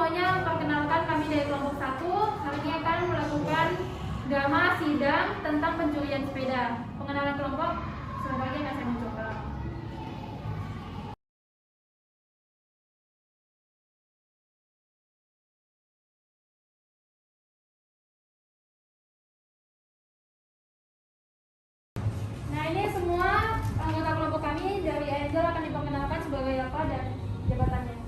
semuanya, perkenalkan kami dari kelompok 1. Hari ini akan melakukan drama sidang tentang pencurian sepeda. Pengenalan kelompok, selanjutnya akan saya mencoba. Nah, ini semua anggota kelompok kami. Dari Angel akan diperkenalkan sebagai apa dan jabatannya.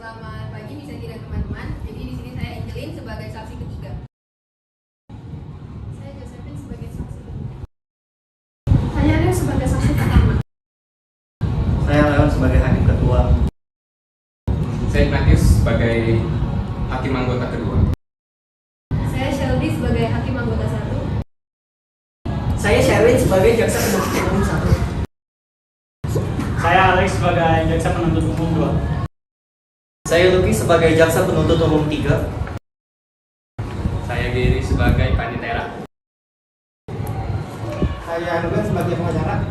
Selamat pagi bisa tidak teman-teman. Jadi di sini saya Angelin sebagai saksi ketiga. Saya Josephine sebagai saksi kedua. Saya Leo sebagai saksi pertama. Saya Leon sebagai hakim ketua. Saya Ignatius sebagai hakim anggota kedua. Saya Shelby sebagai hakim anggota 1. Saya Sherwin sebagai jaksa penuntut umum 1. Saya Alex sebagai jaksa penuntut umum 2. Saya Lucky sebagai jaksa penuntut umum 3. Saya Giri sebagai panitera. Saya Ruben sebagai pengacara.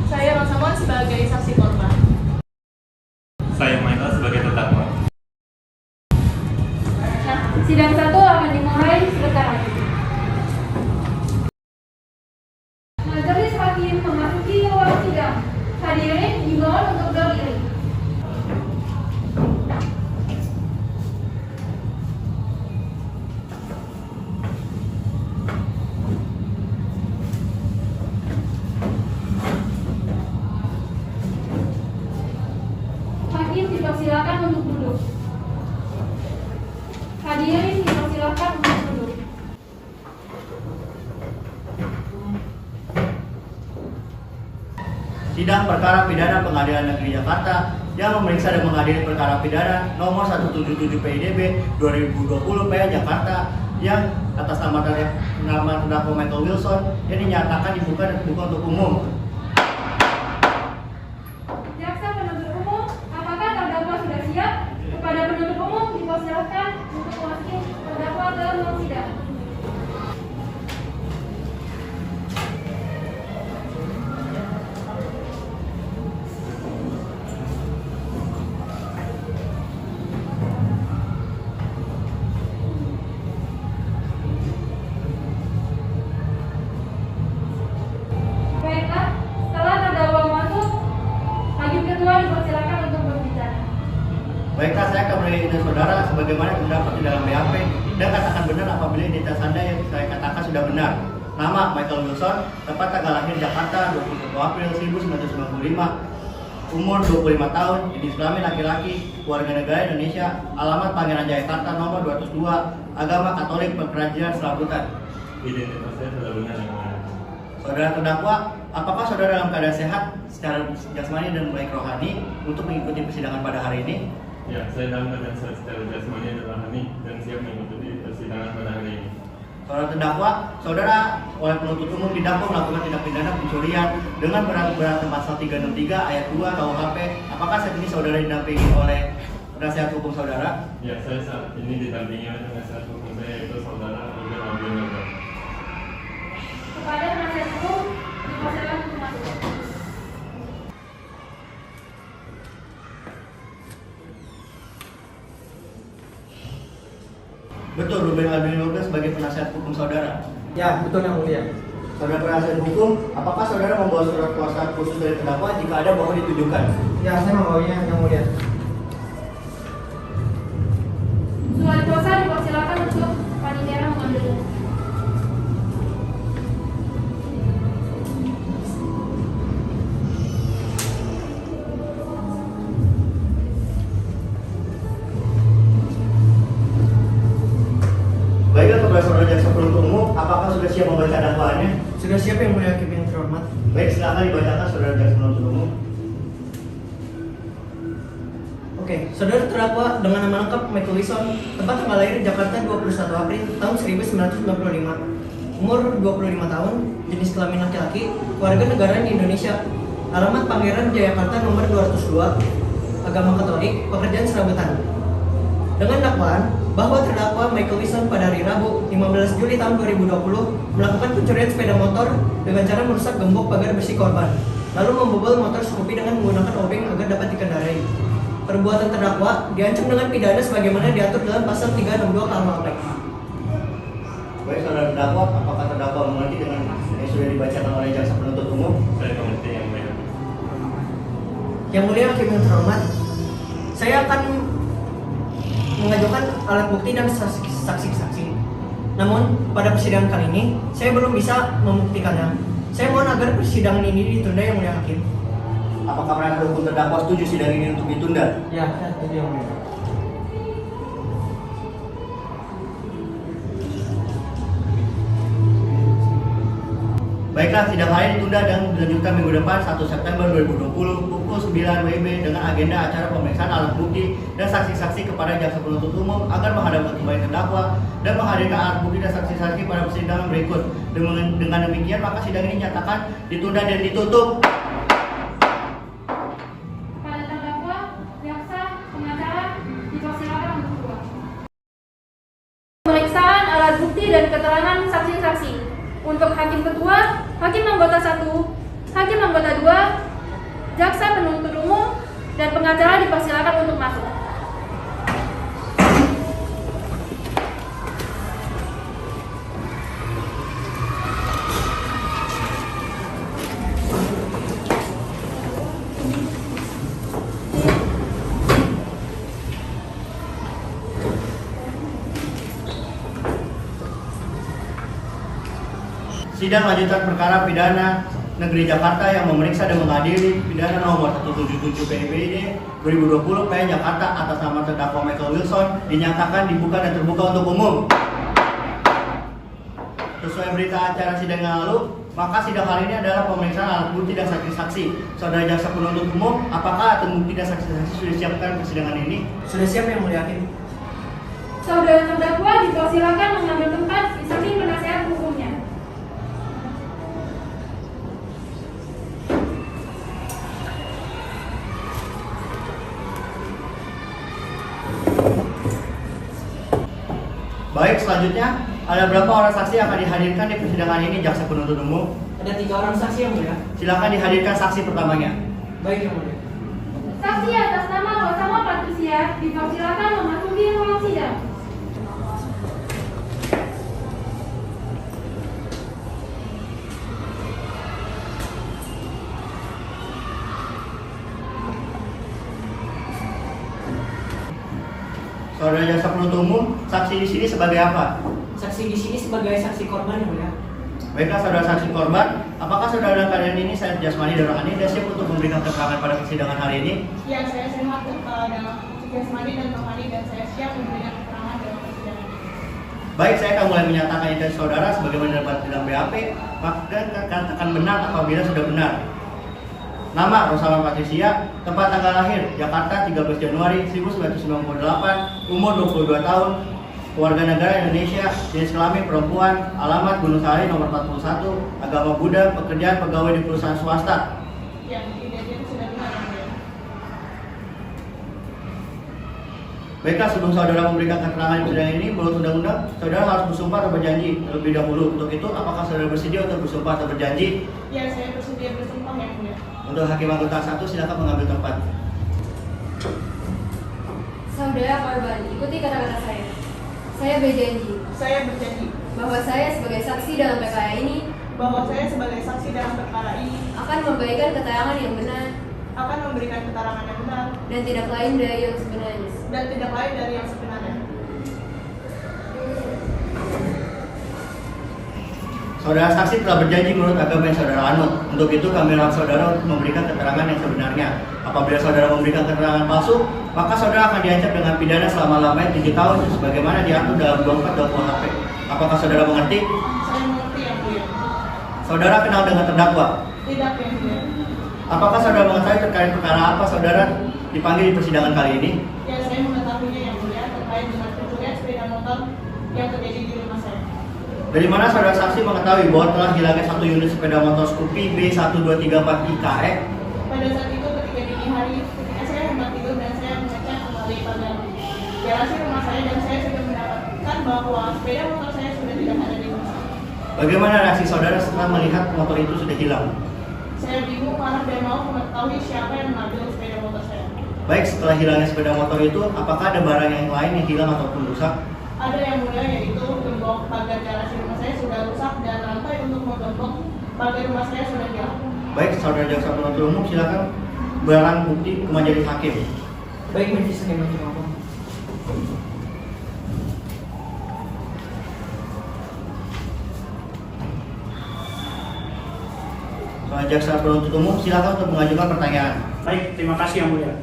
Saya Rosamon sebagai saksi korban. Saya Michael sebagai terdakwa. Nah, sidang 1 akan dimulai sebentar lagi. Majelis hakim memasuki ruang sidang. Hadirin dimohon untuk berdiri. Hakim dipersilakan untuk duduk. Hadirin dipersilakan untuk duduk. Sidang perkara pidana Pengadilan Negeri Jakarta yang memeriksa dan mengadili perkara pidana nomor 177 PIDB 2020 PN Jakarta yang atas nama terdakwa Michael Wilson yang dinyatakan dibuka dan terbuka untuk umum. Jaksa penuntut umum, apakah terdakwa sudah siap? Kepada penuntut umum dipersilakan untuk mewakili terdakwa ke ruang sidang. Baiklah, setelah terdakwa masuk, hakim ketua dipersilakan untuk berbicara. Baiklah, saya akan menilai saudara sebagaimana terdapat di dalam BAP dan katakan benar apabila identitas Anda yang saya katakan sudah benar. Nama Michael Wilson, tempat tanggal lahir Jakarta 21 April 1995, umur 25 tahun, jenis kelamin laki-laki, warga negara Indonesia, alamat Pangeran Jayakarta nomor 202, agama Katolik, pekerjaan serabutan. Identitas saya sudah benar yang mulia. Saudara terdakwa, apakah saudara dalam keadaan sehat secara jasmani dan baik rohani untuk mengikuti persidangan pada hari ini? Ya, saya dalam keadaan sehat secara jasmani dan rohani dan siap mengikuti persidangan pada hari ini. Saudara terdakwa, saudara oleh penuntut umum didakwa melakukan tindak pidana pencurian dengan berat pasal 363 ayat 2 KUHP. Apakah saat ini saudara didampingi oleh penasihat hukum saudara? Ya, saya saat ini didampingi oleh penasihat hukum saya yaitu saudara Ruben Alvin. Kepada penasihat hukum dipersilakan untuk masuk. Betul, Ruben Alvin sebagai penasihat hukum saudara. Ya, betul yang mulia. Saudara penasihat hukum, apakah saudara membawa surat kuasa khusus dari terdakwa? Jika ada, mohon ditunjukkan. Ya, saya membawanya yang mulia. Surat kuasa dipersilakan untuk panitera mengambilnya. Baiklah, kepada saudara jaksa penuntut umum, apakah sudah siap membaca dakwaannya? Sudah siap yang mulia hakim yang terhormat. Baik, silakan dibacakan saudara jaksa penuntut umum. Oke, saudara terdakwa dengan nama lengkap Michael Wilson, tempat tanggal lahir Jakarta 21 April tahun 1995, umur 25 tahun, jenis kelamin laki-laki, warga negara di Indonesia, alamat Pangeran Jayakarta nomor 202, agama Katolik, pekerjaan serabutan. Dengan dakwaan bahwa terdakwa Michael Wilson pada hari Rabu 15 Juli tahun 2020 melakukan pencurian sepeda motor dengan cara merusak gembok pagar besi korban. lalu membobol motor Scoopy dengan menggunakan obeng agar dapat dikendarai. Perbuatan terdakwa diancam dengan pidana sebagaimana diatur dalam pasal 362 KUHP. Baik, saudara terdakwa, apakah terdakwa mengerti dengan yang sudah dibacakan oleh jaksa penuntut umum? Saya mengerti yang mulia. Yang mulia hakim yang terhormat, saya akan mengajukan alat bukti dan saksi-saksi. Namun pada persidangan kali ini saya belum bisa membuktikannya. Saya mohon agar persidangan ini ditunda yang mulia hakim. Apakah penasihat hukum terdakwa setuju sidang ini untuk ditunda? Ya, saya setuju yang mulia. Baiklah, sidang hari ditunda dan dilanjutkan minggu depan 1 September 2020 pukul 9 WIB dengan agenda acara pemeriksaan alat bukti dan saksi-saksi kepada jaksa penuntut umum agar menghadapkan kembali terdakwa dan menghadirkan alat bukti dan saksi-saksi pada persidangan berikut. Dengan demikian maka sidang ini nyatakan ditunda dan ditutup. Pada terdakwa, jaksa, pengacara dipersilakan untuk keluar. Pemeriksaan alat bukti dan keterangan saksi-saksi. Untuk hakim ketua, hakim anggota 1, hakim anggota 2, jaksa penuntut umum, dan pengacara dipersilakan untuk masuk. Sidang lanjutan perkara pidana negeri Jakarta yang memeriksa dan mengadili pidana nomor 177 PIBD 2020 PN Jakarta atas nama terdakwa Michael Wilson dinyatakan dibuka dan terbuka untuk umum. Sesuai berita acara sidang yang lalu, maka sidang hari ini adalah pemeriksaan alat bukti dan saksi-saksi. Saudara jaksa penuntut umum, apakah alat bukti dan saksi-saksi sudah disiapkan persidangan ini? Sudah siap yang mulia hakim. Saudara terdakwa dipersilakan mengambil tempat di samping penasihat hukumnya. Baik, selanjutnya ada berapa orang saksi yang akan dihadirkan di persidangan ini jaksa penuntut umum? Ada 3 orang saksi yang mulia. Silakan dihadirkan saksi pertamanya. Baik yang mulia. Saksi atas nama Rosama Patricia dipersilakan memasuki ruang sidang. Saudara jaksa penuntut umum, saksi di sini sebagai apa? Saksi di sini sebagai saksi korban yang mulia. Baiklah, saudara saksi korban, apakah saudara dalam keadaan ini saya Jasmani dan Rohani dan siap untuk memberikan keterangan pada persidangan hari ini? Ya, saya sehat dalam jasmani dan rohani dan saya siap memberikan keterangan dalam persidangan ini. Baik, saya akan mulai menyatakan identitas saudara sebagaimana dapat dalam BAP, maka katakan benar apabila sudah benar. Nama Rosama Patricia, tempat tanggal lahir Jakarta 13 Januari 1998, umur 22 tahun, keluarga negara Indonesia, jenis kelamin perempuan, alamat Gunung Sari nomor 41, agama Buddha, pekerjaan pegawai di perusahaan swasta. Yang identitas sudah benar yang mulia. Baiklah, sebelum saudara memberikan keterangan di persidangan ini, menurut undang-undang, saudara harus bersumpah atau berjanji terlebih dahulu. Untuk itu, apakah saudara bersedia untuk bersumpah atau berjanji? Ya, saya bersedia bersumpah yang mulia. Untuk hakim anggota 1, silakan mengambil tempat. Saudara korban, ikuti kata-kata saya. Saya berjanji Saya berjanji bahwa saya sebagai saksi dalam perkara ini bahwa saya sebagai saksi dalam perkara ini akan memberikan keterangan yang benar akan memberikan keterangan yang benar dan tidak lain dari yang sebenarnya. dan tidak lain dari yang sebenarnya. Saudara saksi telah berjanji menurut agama yang saudara anut. Untuk itu kami harap saudara untuk memberikan keterangan yang sebenarnya. Apabila saudara memberikan keterangan palsu, maka saudara akan diancam dengan pidana selama-lamanya 7 tahun sebagaimana diatur dalam 24 KUHP. Apakah saudara mengerti? Saya mengerti yang mulia. Saudara kenal dengan terdakwa. Tidak yang mulia. Apakah saudara mengetahui terkait perkara apa saudara dipanggil di persidangan kali ini? Ya, saya mengetahuinya yang mulia terkait dengan pencurian sepeda motor yang terjadi di rumah saya. Dari mana saudara saksi mengetahui bahwa telah hilangnya 1 unit sepeda motor Scoopy B1234IKE? Pada saat itu ketika dini hari, ketika saya hendak tidur dan saya mengecek kembali pada garasi rumah saya dan saya sudah mendapatkan bahwa sepeda motor saya sudah tidak ada di rumah saya. Bagaimana reaksi saudara setelah melihat motor itu sudah hilang? Saya bingung karena saya mau mengetahui siapa yang mengambil sepeda motor saya. Baik, setelah hilangnya sepeda motor itu, apakah ada barang yang lain yang hilang ataupun rusak? Ada yang mulia, yaitu gembok pagar garasi rumah saya sudah rusak dan rantai untuk menggembok pagar rumah saya sudah hilang. Baik, saudara jaksa penuntut umum silakan barang bukti ke majelis hakim. Baik, majelis hakim menjawab. Saudara jaksa penuntut umum silakan untuk mengajukan pertanyaan. Baik, terima kasih Yang Mulia.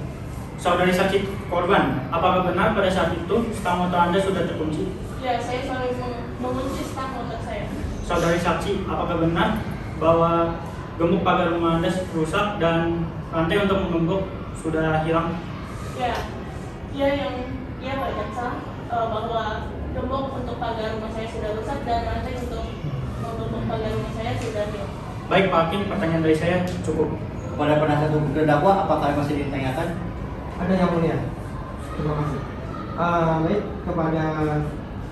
Saudari saksi korban, apakah benar pada saat itu stang motor Anda sudah terkunci? Ya, saya selalu mengunci stang motor saya. Saudari saksi, apakah benar bahwa gembok pagar rumah Anda rusak dan rantai untuk menggembok sudah hilang? Ya, Pak Jaksa, bahwa gembok untuk pagar rumah saya sudah rusak dan rantai untuk menggembok pagar rumah saya sudah hilang. Baik Pak Hakim, pertanyaan dari saya cukup. Kepada penasihat hukum terdakwa, apakah masih ditanyakan? Ada Yang Mulia. Terima kasih. Baik, kepada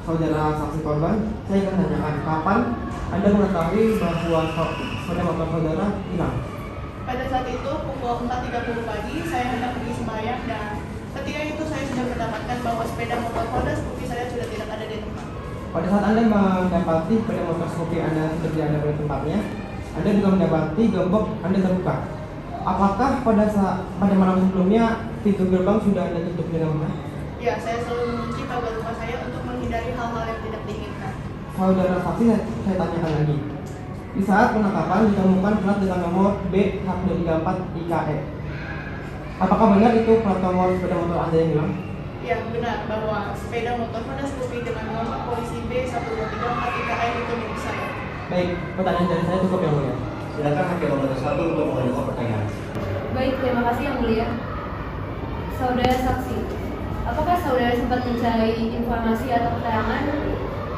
saudara saksi korban, saya ingin menanyakan kapan Anda mengetahui bahwa sepeda motor saudara hilang? Pada saat itu pukul 4.30 pagi saya hendak pergi sembahyang dan ketika itu saya sudah mendapatkan bahwa sepeda motor Honda Scoopy saya sudah tidak ada di tempat. Pada saat Anda mendapati sepeda motor Scoopy Anda sudah tidak ada pada tempatnya, Anda juga mendapati gembok Anda terbuka. Apakah pada malam sebelumnya pintu gerbang sudah Anda tutup dengan benar? Ya, saya selalu mengunci pagar rumah saya untuk menghindari hal-hal yang tidak diinginkan. Saudara saksi, saya tanyakan lagi. Di saat penangkapan ditemukan plat dengan nomor B1234 IKE. Apakah benar itu plat nomor sepeda motor Anda yang hilang? Ya, benar bahwa sepeda motor Honda Scoopy dengan nomor polisi B1234 IKE itu milik saya. Baik, pertanyaan dari saya cukup Yang Mulia. Silakan hakim nomor 1 untuk mengajukan pertanyaan. Baik, terima kasih Yang Mulia. Saudara saksi, apakah saudara sempat mencari informasi atau keterangan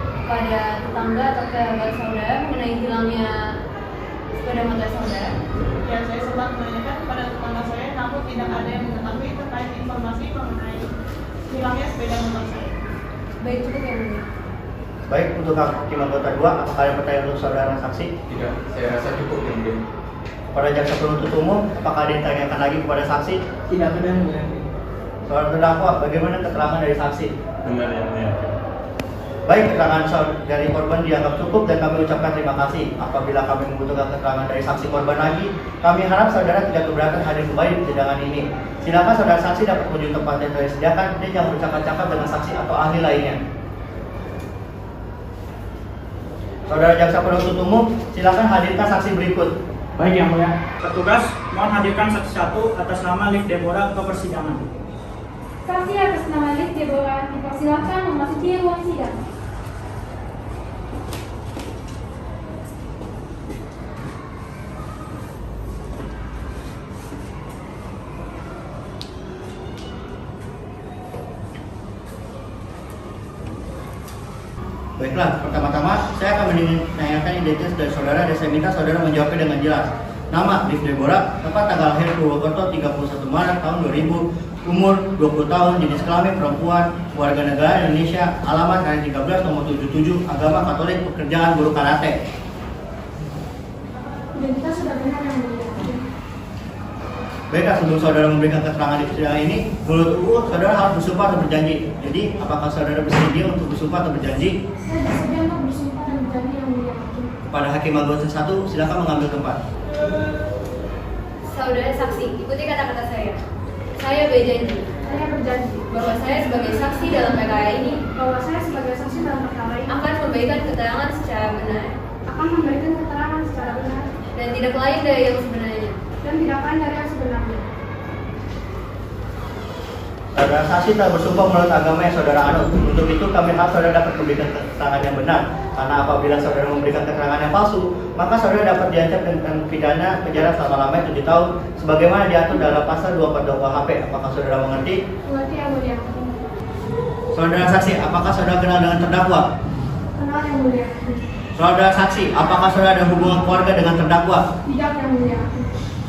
kepada tetangga atau kerabat saudara mengenai hilangnya sepeda motor saudara? Ya, saya sempat menanyakan kepada tetangga saya, namun tidak ada yang mengetahui terkait informasi mengenai hilangnya sepeda motor saya. Baik, cukup Yang Mulia. Baik, untuk hakim anggota 2, apakah ada pertanyaan untuk saudara saksi? Tidak, saya rasa cukup Yang Mulia. Kepada jaksa penuntut umum, apakah ada yang ditanyakan lagi kepada saksi? Tidak ada Yang Mulia. Saudara terdakwa, bagaimana keterangan dari saksi? Benar Yang Mulia. Baik, keterangan dari korban dianggap cukup dan kami ucapkan terima kasih. Apabila kami membutuhkan keterangan dari saksi korban lagi, kami harap saudara tidak keberatan hadir kembali di persidangan ini. Silakan saudara saksi dapat menuju tempat yang telah disediakan dan jangan bercakap-cakap dengan saksi atau ahli lainnya. Saudara jaksa penuntut umum, silakan hadirkan saksi berikut. Baik Yang Mulia. Petugas, mohon hadirkan saksi 1 atas nama Liv Deborah ke persidangan. Saksi atas nama Liv Deborah dipersilakan memasuki ruang sidang. Baiklah, pertama-tama saya akan menanyakan identitas dari saudara dan saya minta saudara menjawabnya dengan jelas. Nama Liv Deborah, tempat tanggal lahir Purwokerto 31 Maret tahun 2000, umur 20 tahun, jenis kelamin perempuan, warga negara Indonesia, alamat RT 13 nomor 77, agama Katolik, pekerjaan guru karate. Identitas sudah benar Yang Mulia. Baiklah, sebelum saudara memberikan keterangan di persidangan ini, menurut UU saudara harus bersumpah atau berjanji. Jadi, apakah saudara bersedia untuk bersumpah atau berjanji? Saya bersedia untuk bersumpah dan berjanji Yang Mulia. Kepada hakim anggota 1, silakan mengambil tempat. Saudara saksi, ikuti kata-kata saya. Saya berjanji Saya berjanji bahwa saya sebagai saksi dalam perkara ini bahwa saya sebagai saksi dalam perkara ini akan memberikan keterangan secara benar akan memberikan keterangan secara benar dan tidak lain dari yang sebenarnya. dan tidak lain dari yang sebenarnya. Saudara saksi telah bersumpah menurut agama yang saudara anut. Untuk itu kami harap saudara dapat memberikan keterangan yang benar. Karena apabila saudara memberikan keterangan yang palsu, maka saudara dapat diancam dengan pidana penjara selama-lamanya 7 tahun, sebagaimana diatur dalam pasal 242 KUHP. Apakah saudara mengerti? Mengerti Yang Mulia. Saudara saksi, apakah saudara kenal dengan terdakwa? Kenal Yang Mulia. Saudara saksi, apakah saudara ada hubungan keluarga dengan terdakwa? Tidak Yang Mulia.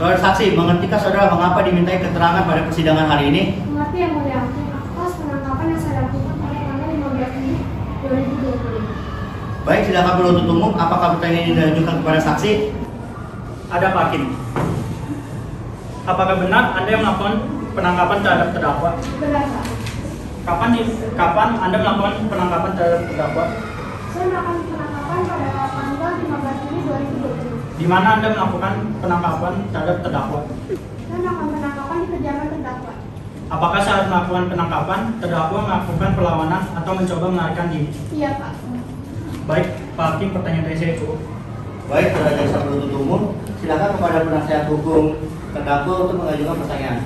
Saudara saksi, mengertikah saudara mengapa dimintai keterangan pada persidangan hari ini? Mengerti Yang Mulia. Atas penangkapan yang saya lakukan pada tanggal 15 Juni 2020. Baik, silakan penuntut umum. Apakah pertanyaan ini diajukan kepada saksi? Ada Pak Hakim. Apakah benar Anda yang melakukan penangkapan terhadap terdakwa? Benar, Pak. Kapan Anda melakukan penangkapan terhadap terdakwa? Saya melakukan penangkapan pada tanggal 15 Juli 2020. Di mana Anda melakukan penangkapan terhadap terdakwa? Saya melakukan penangkapan di kediaman terdakwa. Apakah saat melakukan penangkapan, terdakwa melakukan perlawanan atau mencoba melarikan diri? Iya, Pak. Baik, Pak Hakim, pertanyaan dari saya cukup. Baik, saudara jaksa penuntut umum, silakan kepada penasihat hukum terdakwa untuk mengajukan pertanyaan.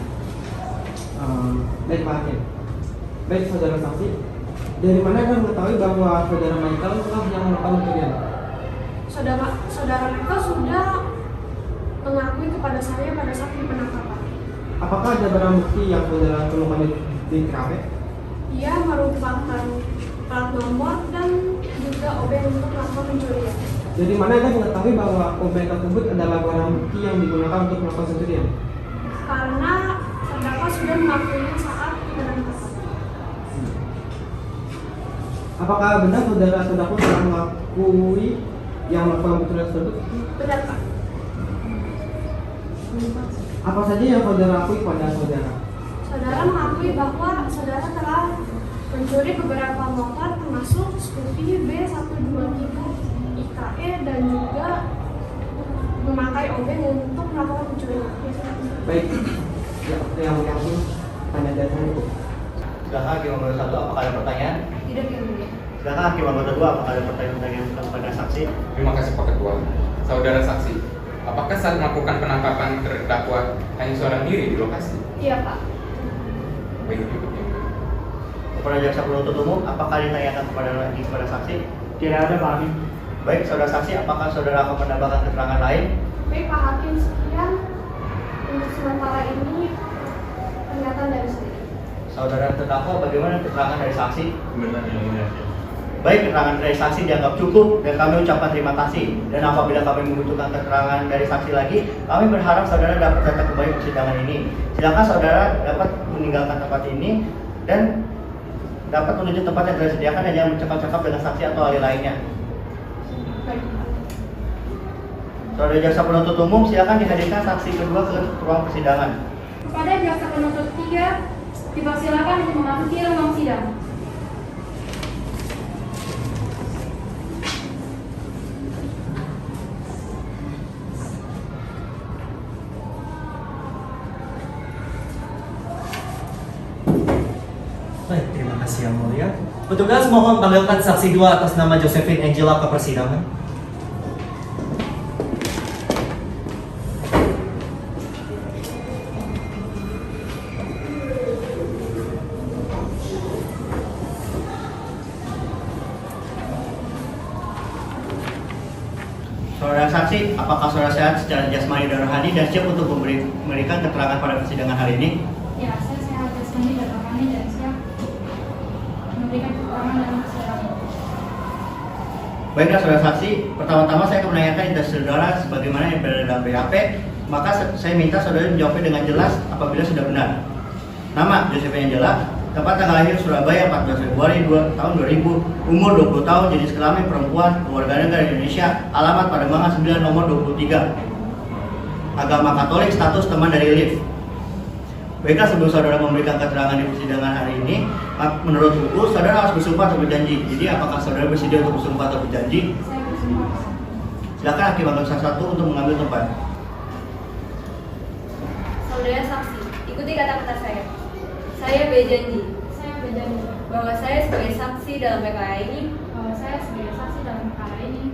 Baik Pak Hakim. Baik saudara saksi, dari mana Anda mengetahui bahwa saudara Michael telah yang melakukan pencurian? Saudara Michael sudah mengakui kepada saya pada saat di penangkapan. Apakah ada barang bukti yang saudara temukan di TKP? Ia merupakan plat nomor dan juga obeng untuk melakukan pencurian. Dari mana Anda mengetahui bahwa obeng tersebut adalah barang bukti yang digunakan untuk melakukan pencurian? Karena terdakwa sudah mengakuinya saat di penangkapan. Apakah benar saudara terdakwa telah mengakui yang melakukan pencurian tersebut? Benar, Pak. Apa saja yang saudara akui kepada saudara? Saudara mengakui bahwa saudara telah mencuri beberapa motor termasuk Scoopy B123 IKE dan juga memakai obeng untuk melakukan pencurian. Baik, yang Hakim, tanya dasar itu. Silakan Hakim anggota 1, apakah ada pertanyaan? Tidak, Yang Mulia. Silakan Hakim anggota 2, apakah ada pertanyaan kepada saksi? Terima kasih Pak Ketua. Saudara saksi, apakah saat melakukan penangkapan terdakwa hanya seorang diri di lokasi? Iya, Pak. Baik, berikutnya. Kepada jaksa penuntut umum, apakah ditanyakan kepada saksi? Tidak ada Pak Hakim. Baik, saudara saksi, apakah saudara akan menambahkan keterangan lain? Baik, Pak Hakim, sekian untuk sementara ini pernyataan dari saya. Saudara terdakwa, bagaimana keterangan dari saksi? Benar yang mulia. Baik, keterangan dari saksi dianggap cukup dan kami ucapkan terima kasih. Dan apabila kami membutuhkan keterangan dari saksi lagi, kami berharap saudara dapat datang kembali ke persidangan ini. Silakan saudara dapat meninggalkan tempat ini dan dapat menuju tempat yang telah disediakan dan jangan bercakap-cakap dengan saksi atau ahli lainnya. Baik, Pak. Saudara jaksa penuntut umum, silakan dihadirkan saksi kedua ke ruang persidangan. Kepada jaksa penuntut 3, dipersilakan untuk memasuki ruang sidang. Baik, terima kasih Yang Mulia. Petugas mohon panggilkan saksi 2 atas nama Josephine Angela ke persidangan. Saudara saksi, apakah saudara sehat secara jasmani dan rohani dan siap untuk memberikan keterangan pada persidangan hari ini? Ya, saya sehat jasmani dan rohani dan siap memberikan keterangan dalam persidangan. Baiklah saudara saksi, pertama-tama saya akan menanyakan identitas saudara sebagaimana yang berada dalam BAP. Maka saya minta saudara menjawabnya dengan jelas apabila sudah benar. Nama Josephine Angela, tempat tanggal lahir Surabaya 14 Februari tahun 2000, umur 20 tahun, jenis kelamin perempuan, kewarganegaraan Indonesia, alamat Pademangan 9 nomor 23. Agama Katolik, status teman dari LIV. Baiklah, sebelum saudara memberikan keterangan di persidangan hari ini, menurut hukum saudara harus bersumpah atau berjanji. Jadi apakah saudara bersedia untuk bersumpah atau berjanji? Saya bersumpah. Silakan Hakim anggota 1 untuk mengambil tempat. Saudara saksi, ikuti kata-kata saya. Saya berjanji Saya berjanji bahwa saya sebagai saksi dalam perkara ini bahwa saya sebagai saksi dalam perkara ini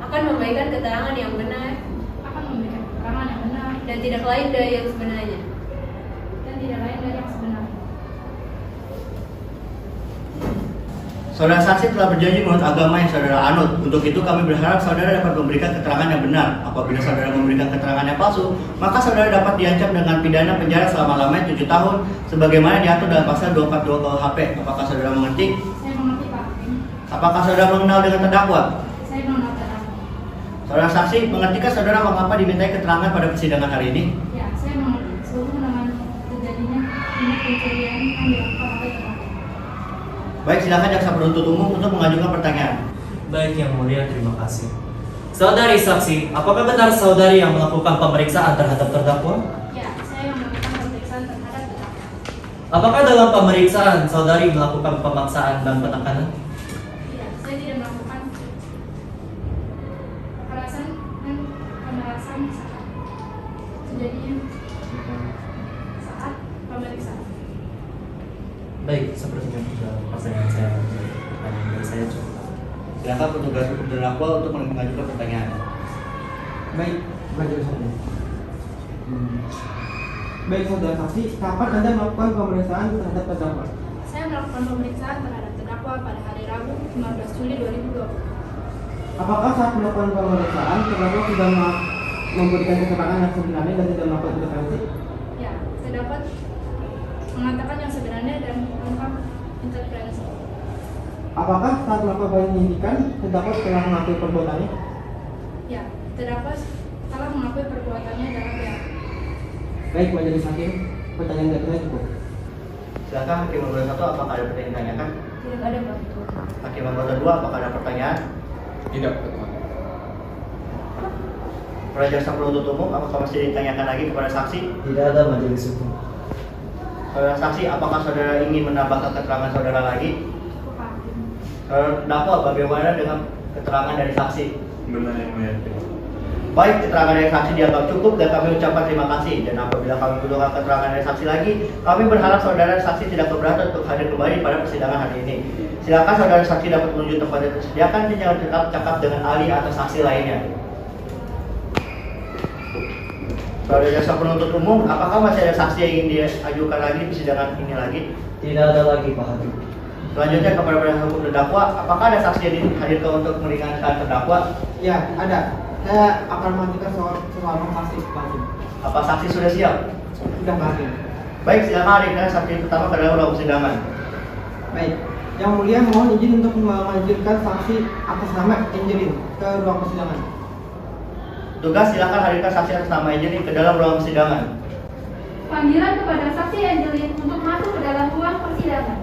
akan memberikan keterangan yang benar akan memberikan keterangan yang benar dan tidak lain dari yang sebenarnya. dan tidak lain dari yang sebenarnya. Saudara saksi telah berjanji menurut agama yang saudara anut. Untuk itu kami berharap saudara dapat memberikan keterangan yang benar. Apabila saudara memberikan keterangan yang palsu, maka saudara dapat diancam dengan pidana penjara selama-lamanya 7 tahun sebagaimana diatur dalam pasal 242 KUHP. Apakah saudara mengerti? Saya mengerti, Pak Hakim. Apakah saudara mengenal dengan terdakwa? Saya mengenal terdakwa. Saudara saksi, mengertikah saudara mengapa dimintai keterangan pada persidangan hari ini? Ya, saya mengerti. Sehubungan dengan terjadinya tindak pencurian yang dilakukan oleh terdakwa. Baik, silakan jaksa penuntut umum untuk mengajukan pertanyaan. Baik Yang Mulia, terima kasih. Saudari saksi, apakah benar saudari yang melakukan pemeriksaan terhadap terdakwa? Ya, saya yang melakukan pemeriksaan terhadap terdakwa. Apakah dalam pemeriksaan saudari melakukan pemaksaan dan penekanan? Ya, saya tidak melakukan kekerasan dan pemerasan saat terjadinya saat pemeriksaan. Baik, sepertinya sudah pertanyaan saya. Pertanyaan dari saya cukup. Silakan petugas hukum terdakwa untuk mengajukan pertanyaan. Baik, majelis hakim. Baik saudara saksi, kapan Anda melakukan pemeriksaan terhadap terdakwa? Saya melakukan pemeriksaan terhadap terdakwa pada hari Rabu 15 Juli 2020. Apakah saat melakukan pemeriksaan terdakwa sudah memberikan keterangan yang sebenarnya dan tidak melakukan intervensi? Ya, terdapat mengatakan yang sebenarnya dan melakukan intervensi. Apakah saat melakukan penyidikan terdakwa telah mengakui perbuatannya? Ya, terdapat telah mengakui perbuatannya dalam BAP. Baik, majelis hakim, pertanyaan dari saya cukup. Silakan hakim anggota 1, apakah ada pertanyaan ditanyakan? Tidak ada, Pak. Hakim anggota 2, apakah ada pertanyaan? Tidak, Ketua. Para jaksa penuntut umum, apakah masih ditanyakan lagi kepada saksi? Tidak ada majelis hukum. Saudara saksi, apakah saudara ingin menambahkan keterangan saudara lagi? Terdakwa, bagaimana dengan keterangan dari saksi? Benar yang mulia. Baik, keterangan dari saksi dianggap cukup dan kami ucapkan terima kasih. Dan apabila kami membutuhkan keterangan dari saksi lagi, kami berharap saudara saksi tidak keberatan untuk hadir kembali pada persidangan hari ini. Silakan saudara saksi dapat menuju tempat yang tersediakan dan jangan tetap cakap dengan ahli atau saksi lainnya. Saudara jaksa penuntut umum, apakah masih ada saksi yang ingin diajukan lagi di persidangan ini lagi? Tidak ada lagi, Pak Hakim. Selanjutnya kepada penasihat hukum terdakwa, apakah ada saksi yang dihadirkan untuk meringankan terdakwa? Ya, ada. Saya akan mengajukan soal saksi lagi. Apa saksi sudah siap? Sudah Pak Hakim. Baik, silakan hadirkan saksi pertama ke dalam ruang persidangan. Baik, yang mulia mohon izin untuk mengajukan saksi atas nama Angelin ke ruang persidangan. Tugas, silakan hadirkan saksi atas nama Angelin ke dalam ruang persidangan. Panggilan kepada saksi Angelin untuk masuk ke dalam ruang persidangan.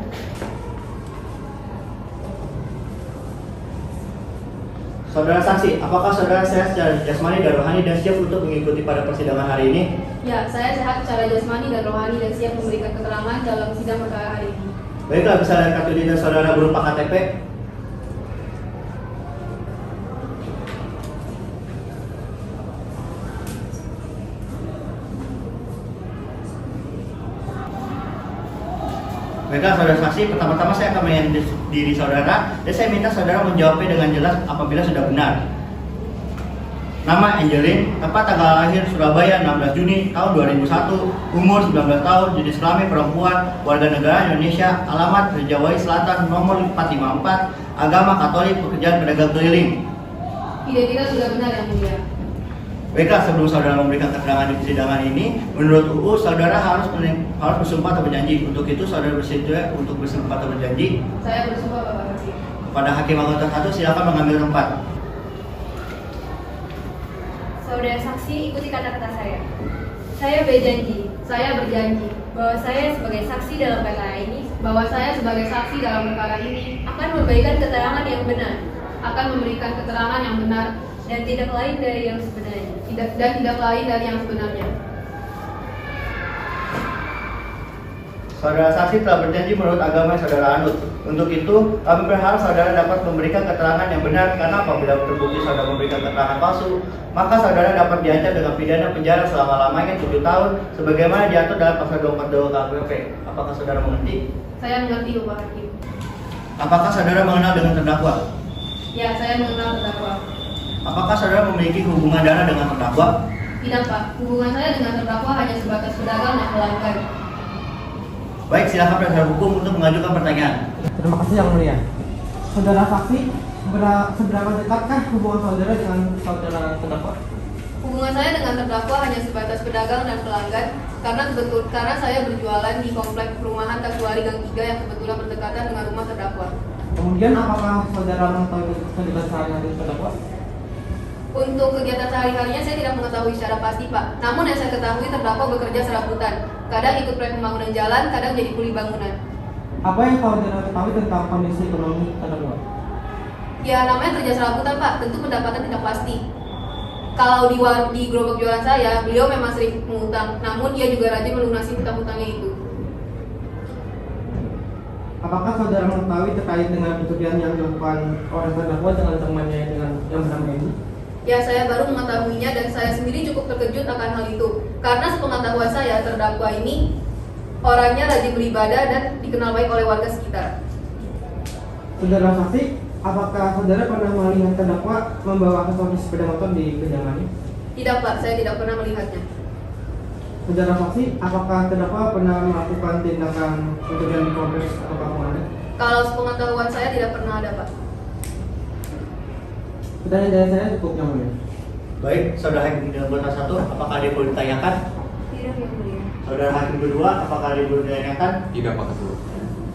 Saudara saksi, apakah saudara sehat secara jasmani dan rohani dan siap untuk mengikuti pada persidangan hari ini? Ya, saya sehat secara jasmani dan rohani dan siap memberikan keterangan dalam sidang perkara hari ini. Baiklah, bisa lihat kartu identitas saudara berupa KTP. Baiklah saudara saksi, pertama-tama saya akan mengenai diri saudara dan saya minta saudara menjawabnya dengan jelas apabila sudah benar. Nama Angelin, tepat tanggal lahir Surabaya 16 Juni tahun 2001, umur 19 tahun, jenis kelamin perempuan, warga negara Indonesia, alamat Rejawai Selatan nomor 454, agama Katolik, pekerjaan pedagang keliling. Identitas sudah benar yang mulia. Baiklah, sebelum saudara memberikan keterangan di persidangan ini, menurut UU saudara harus bersumpah atau berjanji. Untuk itu saudara bersedia untuk bersumpah atau berjanji. Saya bersumpah Bapak Hakim. Kepada hakim anggota 1, silakan mengambil tempat. Saudara saksi, ikuti kata-kata saya. Saya berjanji bahwa saya sebagai saksi dalam perkara ini, akan memberikan keterangan yang benar, akan memberikan keterangan yang benar dan tidak lain dari yang sebenarnya. Saudara saksi telah berjanji menurut agama yang saudara anut. Untuk itu, kami berharap saudara dapat memberikan keterangan yang benar karena apabila terbukti saudara memberikan keterangan palsu, maka saudara dapat diancam dengan pidana penjara selama-lamanya 7 tahun sebagaimana diatur dalam pasal 242 KUHP. Apakah saudara mengerti? Saya mengerti Bapak Hakim. Apakah saudara mengenal dengan terdakwa? Ya, saya mengenal terdakwa. Apakah saudara memiliki hubungan darah dengan terdakwa? Tidak Pak, hubungan saya dengan terdakwa hanya sebatas pedagang dan pelanggan. Baik, silakan penasihat hukum untuk mengajukan pertanyaan. Terima kasih yang mulia. Saudara saksi, seberapa dekatkah hubungan saudara dengan saudara terdakwa? Hubungan saya dengan terdakwa hanya sebatas pedagang dan pelanggan karena saya berjualan di komplek perumahan Kasuari Gang 3 yang kebetulan berdekatan dengan rumah terdakwa. Kemudian apakah saudara mengetahui kegiatan sehari-hari terdakwa? Untuk kegiatan sehari-harinya saya tidak mengetahui secara pasti Pak. Namun yang saya ketahui terdakwa bekerja serabutan. Kadang ikut proyek pembangunan jalan, kadang jadi kuli bangunan. Apa yang saudara ketahui tentang kondisi ekonomi terdakwa? Ya namanya kerja serabutan Pak, tentu pendapatan tidak pasti. Kalau di gerobak jualan saya, beliau memang sering mengutang, namun ia juga rajin melunasi hutang-hutangnya itu. Apakah saudara mengetahui terkait dengan pencurian yang dilakukan oleh terdakwa dengan temannya dengan yang bernama Edi? Ya, saya baru mengetahuinya dan saya sendiri cukup terkejut akan hal itu. Karena sepengetahuan saya, terdakwa ini orangnya rajin beribadah dan dikenal baik oleh warga sekitar. Saudara saksi, apakah saudara pernah melihat terdakwa membawa aksesoris sepeda motor di kediamannya? Tidak Pak, saya tidak pernah melihatnya. Saudara saksi, apakah terdakwa pernah melakukan tindakan pencurian di kompleks atau kampung Anda? Kalau sepengetahuan saya tidak pernah ada Pak. Pertanyaan dari saya cukup yang mulia. Baik, saudara hakim anggota 1, apakah ada yang perlu ditanyakan? Tidak yang mulia. Saudara hakim kedua, apakah ada yang perlu ditanyakan? Tidak, Pak Ketua.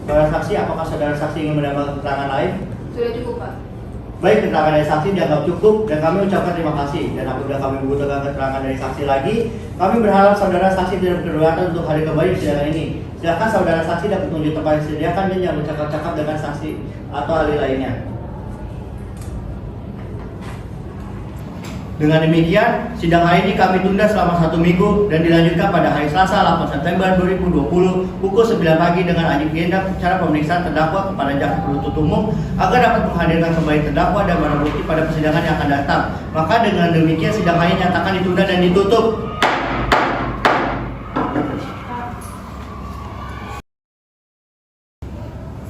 Saudara saksi, apakah saudara saksi ingin menambah keterangan lain? Sudah cukup Pak. Baik, keterangan dari saksi dianggap cukup dan kami ucapkan terima kasih. Dan apabila kami membutuhkan keterangan dari saksi lagi, kami berharap saudara saksi tidak berkeberatan untuk hadir kembali di sidang ini. Silakan saudara saksi dapat menunjuk tempat yang disediakan dan jangan bercakap-cakap dengan saksi atau ahli lainnya. Dengan demikian, sidang hari ini kami tunda selama 1 minggu dan dilanjutkan pada hari Selasa 8 September 2020 pukul 9 pagi dengan agenda cara pemeriksaan terdakwa kepada jaksa penuntut umum agar dapat menghadirkan kembali terdakwa dan barang bukti pada persidangan yang akan datang. Maka dengan demikian sidang hari ini nyatakan ditunda dan ditutup.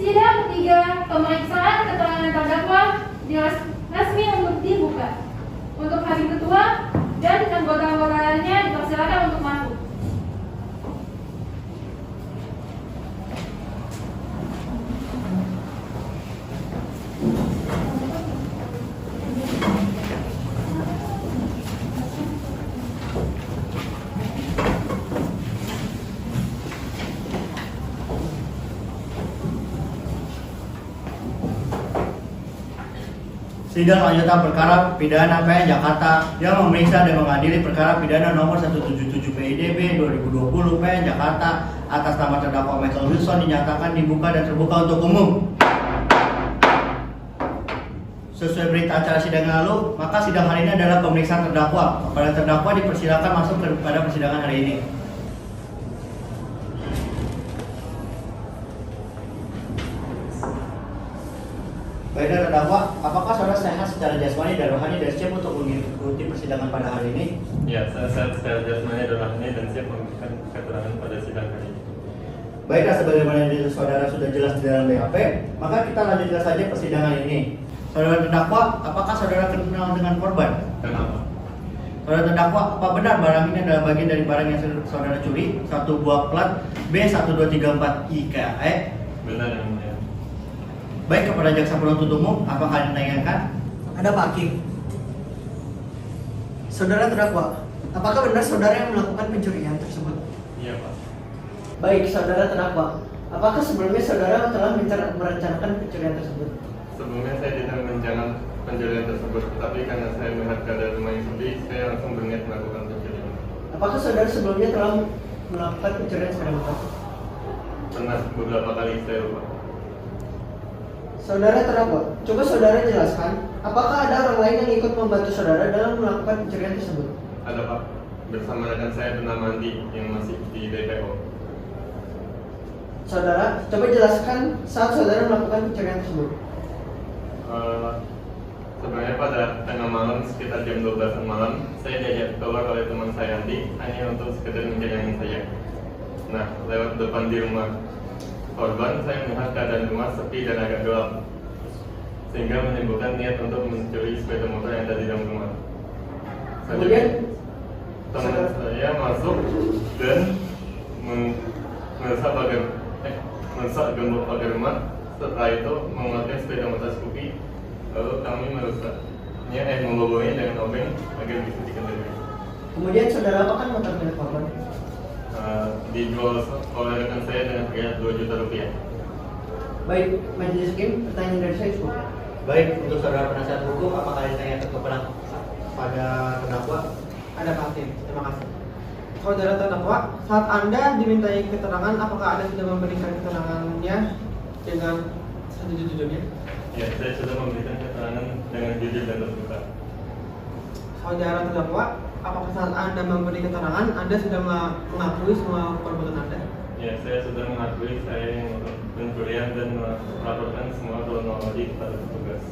Sidang ketiga, pemeriksaan keterangan terdakwa resmi untuk dibuka. Untuk hakim ketua dan anggota-anggota lainnya dipersilakan untuk masuk. Sidang lanjutan perkara pidana PN Jakarta yang memeriksa dan mengadili perkara pidana nomor 177 PIDB 2020 PN Jakarta atas nama terdakwa Michael Wilson dinyatakan dibuka dan terbuka untuk umum. Sesuai berita acara sidang lalu, maka sidang hari ini adalah pemeriksaan terdakwa. Kepada terdakwa dipersilakan masuk kepada persidangan hari ini. Baik, terdakwa, apakah saudara sehat secara jasmani dan rohani dan siap untuk mengikuti persidangan pada hari ini? Ya, saya sehat secara jasmani dan rohani dan siap memberikan keterangan pada sidang hari ini. Baiklah, sebagaimana yang saudara sudah jelas di dalam BAP, maka kita lanjutkan saja persidangan ini. Saudara terdakwa, apakah saudara kenal dengan korban? Kenapa? Saudara terdakwa, apa benar barang ini adalah bagian dari barang yang saudara curi? Satu buah plat B1234IKE. Benar yang mulia. Baik, kepada jaksa penuntut umum, apakah ditanyakan? Ada Pak Hakim. Saudara terdakwa, apakah benar saudara yang melakukan pencurian tersebut? Iya, Pak. Baik, saudara terdakwa, apakah sebelumnya saudara telah merencanakan pencurian tersebut? Sebelumnya saya tidak merencanakan pencurian tersebut, tetapi karena saya melihat keadaan rumah yang sepi, saya langsung berniat melakukan pencurian. Apakah saudara sebelumnya telah melakukan pencurian sepeda motor? Pernah beberapa kali, saya lupa. Saudara terdakwa, coba saudara jelaskan, apakah ada orang lain yang ikut membantu saudara dalam melakukan pencurian tersebut? Ada, Pak. Bersama rekan saya bernama Andi yang masih di DPO. Saudara, coba jelaskan saat saudara melakukan pencurian tersebut. Sebenarnya pada tengah malam sekitar jam 12 malam, saya diajak keluar oleh teman saya Andi hanya untuk sekedar menjalankan saya. Nah, lewat depan di rumah korban, saya melihat keadaan rumah sepi dan agak gelap, sehingga menimbulkan niat untuk mencuri sepeda motor yang ada di dalam rumah. Kemudian, teman saya masuk dan merusak gembok pagar rumah. Setelah itu mengeluarkan sepeda motor Scoopy, lalu kami membobolnya dengan obeng agar bisa dikendalikan. kemudian saudara apakan motor milik korban? Dijual oleh rekan saya dengan harga 2 juta rupiah. Baik, majelis hakim, pertanyaan dari saya cukup. Baik, untuk saudara penasihat hukum, apakah ditanyakan kepada terdakwa? Ada Pak Hakim, terima kasih. Saudara terdakwa, saat Anda dimintai keterangan, apakah Anda sudah memberikan keterangannya dengan sejujur-jujurnya? Ya, saya sudah memberikan keterangan dengan jujur dan terbuka. Saudara terdakwa, apakah saat Anda memberi keterangan, Anda sudah mengakui semua perbuatan Anda? Ya, saya sudah mengakui saya yang melakukan pencurian dan melaporkan semua kronologi kepada petugas.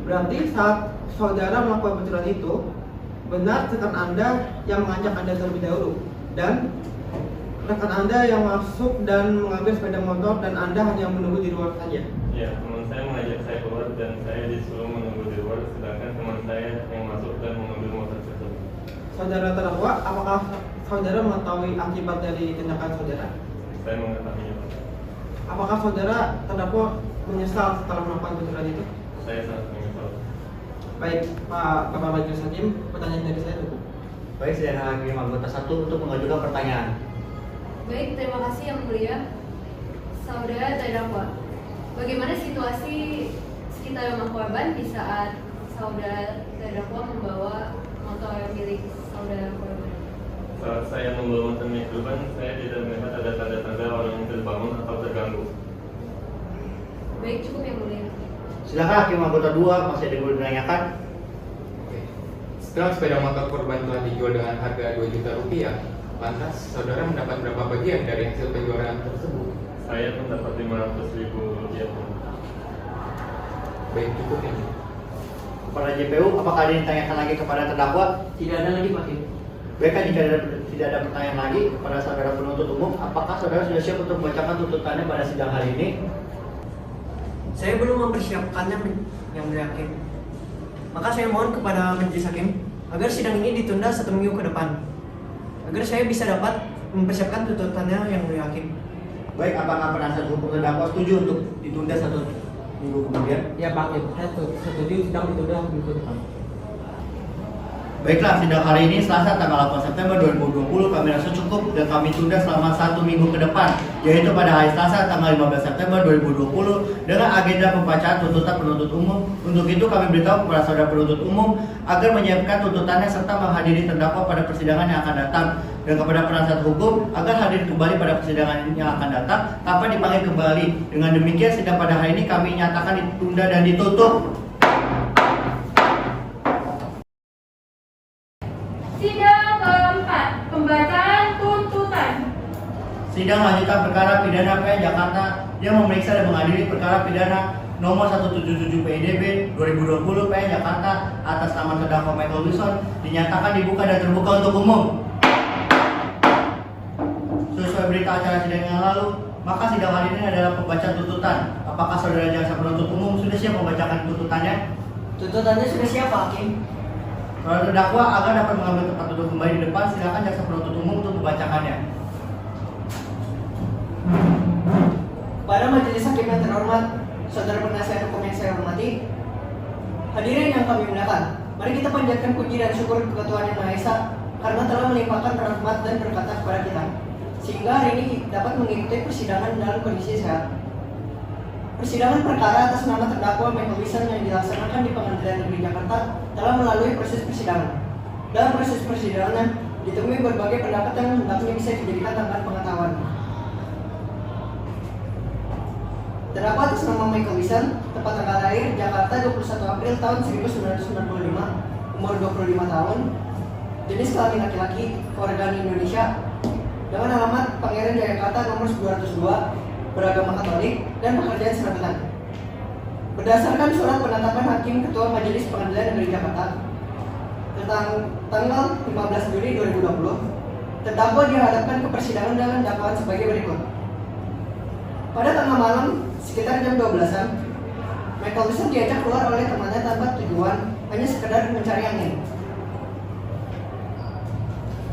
Berarti saat saudara melakukan pencurian itu, benar rekan Anda yang mengajak Anda terlebih dahulu, dan rekan Anda yang masuk dan mengambil sepeda motor dan Anda hanya menunggu di luar saja. Ya, teman saya mengajak saya keluar dan saya disuruh menunggu di luar, sedangkan teman saya yang masuk dan mengambil motor tersebut. Saudara terdakwa, apakah saudara mengetahui akibat dari tindakan saudara? Saya mengetahuinya, Pak. Apakah saudara terdakwa menyesal setelah melakukan pencurian itu? Saya sangat menyesal. Baik, Pak Bapak Majelis Hakim, pertanyaan dari saya cukup. Baik, sidang hakim anggota 1 untuk mengajukan pertanyaan. Baik, terima kasih yang mulia. Saudara terdakwa, bagaimana situasi sekitar rumah korban di saat saudara terdakwa membawa motor milik saudara korban? Saat saya membawa motor milik korban, saya tidak melihat ada tanda-tanda orang yang terbangun atau terganggu. Baik, cukup yang mulia. Silakan hakim anggota 2 masih ada yang boleh ditanyakan. Oke. Setelah sepeda motor korban telah dijual dengan harga 2 juta rupiah, lantas saudara mendapat berapa bagian dari hasil penjualan tersebut? Saya mendapat 500.000 rupiah. Baik, cukup ini. Kepada JPU, apakah ada yang ditanyakan lagi kepada terdakwa? Tidak ada lagi Pak Hakim. Baik, jika tidak ada pertanyaan lagi kepada saudara penuntut umum, apakah saudara sudah siap untuk membacakan tuntutannya pada sidang hari ini? Saya belum mempersiapkannya yang mulia hakim. Maka saya mohon kepada majelis hakim agar sidang ini ditunda 1 minggu ke depan, agar saya bisa dapat mempersiapkan tuntutannya yang mulia hakim. Baik, apakah penasihat hukum terdakwa setuju untuk ditunda 1 minggu kemudian? Ya Pak Hakim, saya setuju sidang ditunda minggu depan. Baiklah, sidang hari ini Selasa tanggal 8 September 2020 kami rasa cukup dan kami tunda selama 1 minggu ke depan, yaitu pada hari Selasa tanggal 15 September 2020 dengan agenda pembacaan tuntutan penuntut umum. Untuk itu kami beritahu kepada saudara penuntut umum agar menyiapkan tuntutannya serta menghadiri terdakwa pada persidangan yang akan datang, dan kepada penasihat hukum agar hadir kembali pada persidangan yang akan datang tanpa dipanggil kembali. Dengan demikian sidang pada hari ini kami nyatakan ditunda dan ditutup. Sidang keempat, pembacaan tuntutan. Sidang lanjutan perkara pidana PN Jakarta yang memeriksa dan mengadili perkara pidana nomor 177 PIDB 2020 PN Jakarta atas nama terdakwa Michael Wilson dinyatakan dibuka dan terbuka untuk umum. Sesuai berita acara sidang yang lalu, maka sidang hari ini adalah pembacaan tuntutan. Apakah saudara jaksa penuntut umum sudah siap membacakan tuntutannya? Tuntutannya sudah siap Pak Hakim. Saudara terdakwa agar dapat mengambil tempat duduk kembali di depan, silakan jaksa penuntut umum untuk membacakannya. Para majelis hakim yang terhormat, saudara penasihat hukum yang saya hormati, hadirin yang kami muliakan, mari kita panjatkan puji dan syukur ke Tuhan Yang Maha Esa karena telah melimpahkan rahmat dan berkata kepada kita, sehingga hari ini dapat mengikuti persidangan dalam kondisi sehat. Persidangan perkara atas nama terdakwa Michael Wilson yang dilaksanakan di Pengadilan Negeri Jakarta telah melalui proses persidangan. Dalam proses persidangan ditemui berbagai pendapat yang hendaknya bisa dijadikan tambahan pengetahuan. Terdakwa atas nama Michael Wilson, tempat tanggal lahir Jakarta 21 April tahun 1995, umur 25 tahun, jenis kelamin laki-laki, kewargaan Indonesia, dengan alamat Pangeran Jayakarta nomor 202, beragama Katolik, dan pekerjaan serabutan. Berdasarkan surat penetapan Hakim Ketua Majelis Pengadilan Negeri Jakarta tentang tanggal 15 Juli 2020, terdakwa dihadapkan ke persidangan dengan dakwaan sebagai berikut. Pada tengah malam sekitar jam 12-an, Michael Wilson diajak keluar oleh temannya tanpa tujuan, hanya sekedar mencari angin.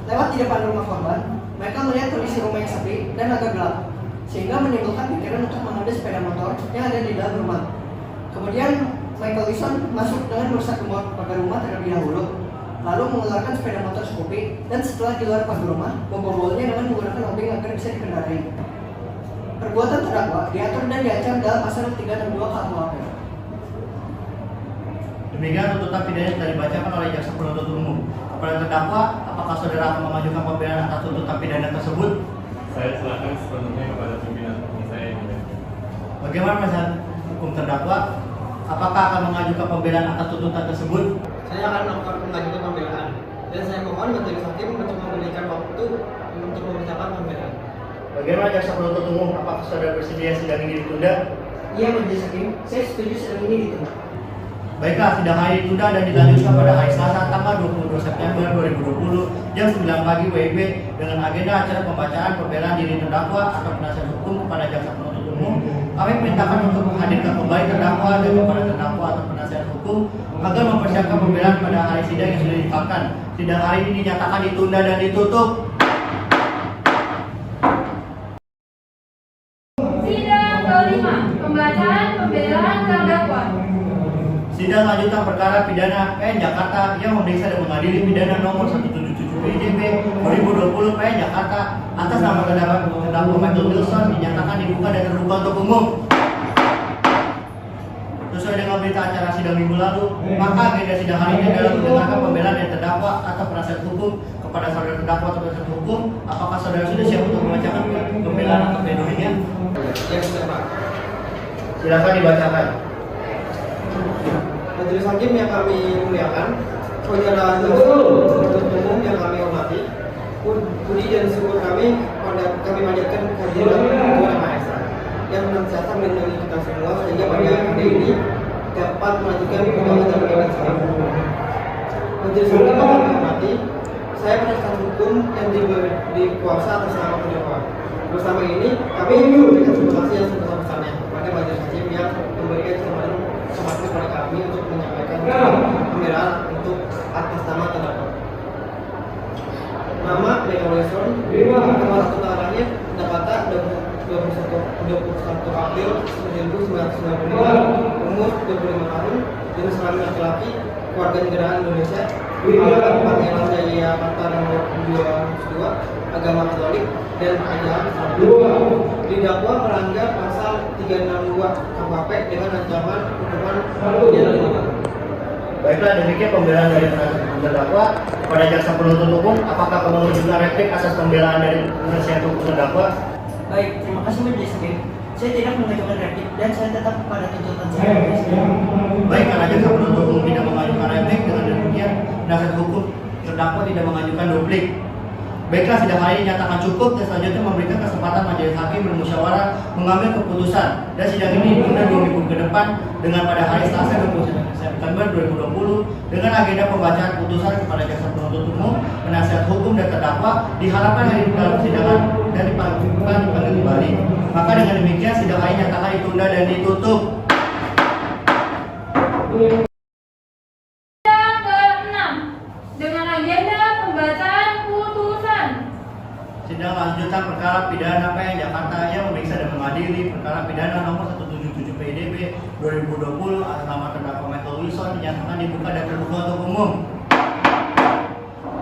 Lewat di depan rumah korban, Michael melihat kondisi rumah yang sepi dan agak gelap, sehingga menimbulkan pikiran untuk mengambil sepeda motor yang ada di dalam rumah. Kemudian Michael Wilson masuk dengan merusak pagar rumah terlebih dahulu, lalu mengeluarkan sepeda motor Scoopy, dan setelah di luar pagar rumah, membawaannya dengan menggunakan obeng agar bisa dikendarai. Perbuatan terdakwa diatur dan diancam dalam pasal 362 KUHP. Demikian tuntutan pidana yang telah dibacakan oleh jaksa penuntut umum. Kepada terdakwa, apakah saudara akan mengajukan pembelaan atas tuntutan pidana tersebut? Saya serahkan sepenuhnya kepada pimpinan hukum saya ini. Bagaimana penasihat hukum terdakwa? apakah akan mengajukan pembelaan atas tuntutan tersebut? Saya akan mengajukan pembelaan dan saya mohon majelis hakim untuk memberikan waktu untuk membacakan pembelaan. Bagaimana jaksa penuntut umum? Apakah saudara bersedia sidang ini ditunda? Iya majelis hakim, saya setuju sidang ini ditunda. Baiklah, sidang hari ditunda dan dilanjutkan pada hari Selasa tanggal 22 September 2020 jam 9 pagi WIB dengan agenda acara pembacaan pembelaan diri terdakwa atau penasihat hukum kepada jaksa penuntut umum. Kami perintahkan untuk menghadirkan kembali terdakwa dan kepada terdakwa atau penasihat hukum agar mempersiapkan pembelaan pada hari sidang yang sudah ditetapkan. Sidang hari ini dinyatakan ditunda dan ditutup. Sidang kelima, pembacaan pembelaan terdakwa. Sidang lanjutan perkara pidana PN Jakarta yang memeriksa dan mengadili pidana nomor 177 PIDB 2020 PN Jakarta atas nama terdakwa Michael Wilson dinyatakan dibuka dan terbuka untuk umum. Sesuai dengan berita acara sidang minggu lalu, maka agenda sidang hari ini adalah mendengarkan pembelaan dari terdakwa atau penasihat hukum kepada saudara terdakwa atau penasihat hukum. Apakah saudara sudah siap untuk membacakan pembelaan atau pledoinya? Yang sudah Pak. Silakan dibacakan. Majelis hakim yang kami muliakan, saudara penuntut umum yang kami hormati, puji dan syukur kami panjatkan kehadiran Tuhan Yang Maha Esa yang senantiasa melindungi kita semua sehingga pada hari ini dapat melanjutkan perkara dan perkara saya. Majelis hakim yang kami hormati, saya penasihat hukum yang dikuasa atas nama terdakwa. Bersama ini kami memberikan terima kasih yang sebesar-besarnya kepada majelis hakim yang memberikan kesempatan kepada kami untuk menyampaikan pembelaan untuk atas nama terdakwa. Nama Michael Wilson, nomor satu tangannya Jakarta 21 April 1995, umur 25 tahun, jenis kelamin laki-laki, keluarga negaraan Indonesia, alamat Panggilan Jaya Jakarta nomor 22, agama Katolik, dan ajaran Islam. Didakwa melanggar pasal 362 KUHP dengan ancaman hukuman penjara 5 tahun. Baiklah, demikian pembelaan dari terdakwa. Kepada jaksa penuntut umum, apakah kamu mengajukan replik atas pembelaan dari penasihat hukum terdakwa? Baik, terima kasih majelis hakim. Saya tidak mengajukan replik dan saya tetap pada tuntutan saya. Baik, karena jaksa penuntut umum tidak mengajukan replik, dengan demikian penasihat hukum terdakwa tidak mengajukan duplik. Baiklah, sidang hari ini nyatakan cukup dan selanjutnya memberikan kesempatan majelis hakim bermusyawarah mengambil keputusan. Dan sidang ini ditunda 2 minggu ke depan dengan pada hari Selasa 29 September 2020 dengan agenda pembacaan putusan kepada jaksa penuntut umum, penasihat hukum dan terdakwa diharapkan hari ini dalam persidangan dan dipanggil kembali. Maka dengan demikian sidang hari nyatakan ditunda dan ditutup. Sidang ke-6 dengan agenda pembacaan putusan. Sidang lanjutan perkara pidana PN Jakarta yang memeriksa dan mengadili perkara pidana nomor 177 PIDB 2020 atas nama terdakwa Michael Wilson dinyatakan dibuka dan terbuka untuk umum.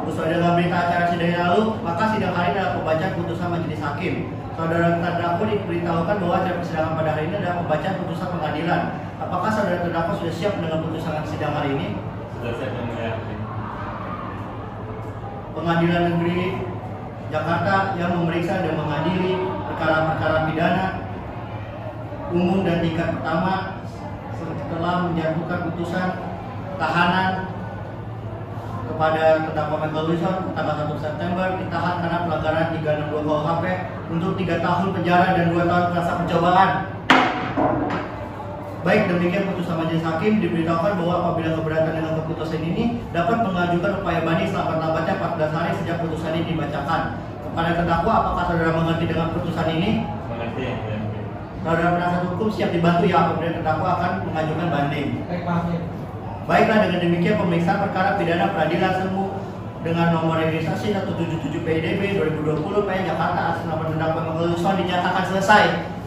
Sesuai dengan berita acara sidang yang lalu, maka sidang hari ini adalah pembacaan putusan majelis hakim. Saudara terdakwa diberitahukan bahwa acara persidangan pada hari ini adalah pembacaan putusan pengadilan. Apakah saudara terdakwa sudah siap dengan putusan sidang hari ini? Sudah siap yang mulia. Pengadilan Negeri Jakarta yang memeriksa dan mengadili perkara-perkara pidana umum dan tingkat pertama setelah menjatuhkan putusan tahanan kepada terdakwa Michael Wilson tanggal 1 September ditahan karena pelanggaran 362 KUHP untuk 3 tahun penjara dan 2 tahun masa percobaan. Baik, demikian putusan majelis hakim. Diberitahukan bahwa apabila keberatan dengan keputusan ini dapat mengajukan upaya banding selambat-lambatnya 14 hari sejak putusan ini dibacakan. Kepada terdakwa, apakah saudara mengerti dengan putusan ini? Mengerti yang mulia. Saudara penasihat hukum siap dibantu ya apabila terdakwa akan mengajukan banding. Baik, Pak Hakim. Baiklah, dengan demikian pemeriksaan perkara pidana peradilan semu dengan nomor registrasi 177 PIDB 2020 PN Jakarta atas nama terdakwa Michael Wilson dinyatakan selesai.